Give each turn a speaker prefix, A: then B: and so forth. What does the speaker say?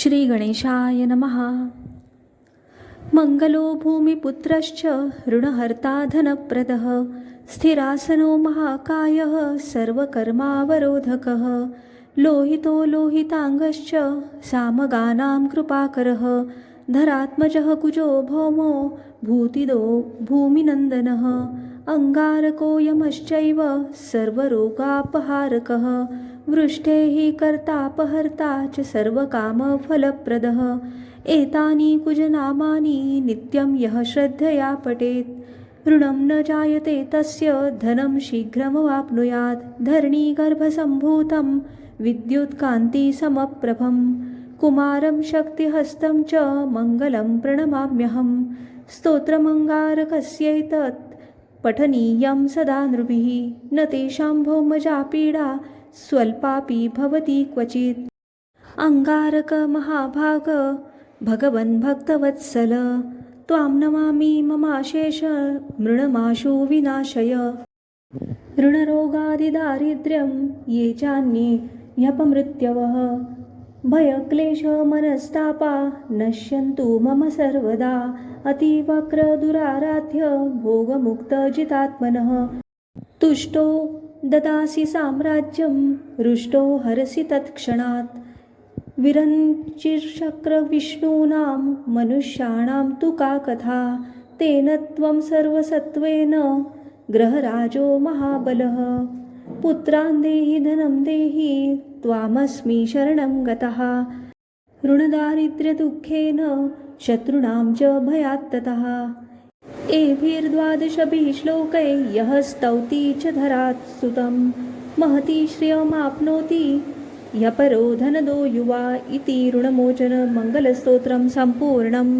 A: श्री गणेशाय नमः। मंगलो भूमिपुत्रश्च ऋणहर्ता धनप्रदः स्थिरासनो महाकायः सर्वकर्मावरोधकः लोहितो लोहितांगश्च सामगानां कृपाकरः धरात्मजः कुजो भौमो भूतिदो भूमिनन्दनः अंगारको यमश्चैव सर्वरोगापहारकः वृष्टेः कर्तापहर्ता च सर्वकामफलप्रदः एतानि कुजनामानि नित्यं यः श्रद्धया पठेत् ऋणं न जायते तस्य धनं शीघ्रमवाप्नुयात् धरणीगर्भसम्भूतं विद्युत्कान्तिसमप्रभं कुमारं शक्तिहस्तं च मङ्गलं प्रणमाम्यहं स्तोत्रमङ्गारकस्यैतत् पठनीयं सदा नृभिः न तेषां भौमजा पीडा स्वल्पापि भवति क्वचित् अंगारक महाभाग भगवन् भक्तवत्सल त्वां नमामि ममाशेष मृणमाशु विनाशय ऋणरोगादिदारिद्र्यं ये चान्ये ह्यपमृत्यवः भयक्लेशमनस्तापा नश्यन्तु मम सर्वदा अतीवक्रदुराराध्य भोगमुक्तजितात्मनः तुष्टो ददासि साम्राज्यं रुष्टो हरसि तत्क्षणात् विरञ्चिर्शक्रविष्णूनां मनुष्याणां तु का कथा तेन त्वं सर्वसत्त्वेन ग्रहराजो महाबलः पुत्रान् देहि धनं देहि त्वामस्मि शरणं गतः ऋणदारिद्र्यदुःखेन शत्रूणां च भयात्ततः एभिर्द्वादशभिः श्लोकैः यः स्तौति च धरात् सुतं महती श्रियमाप्नोति ह्यपरो धनदो युवा इति ऋणमोचन मङ्गलस्तोत्रं सम्पूर्णम्।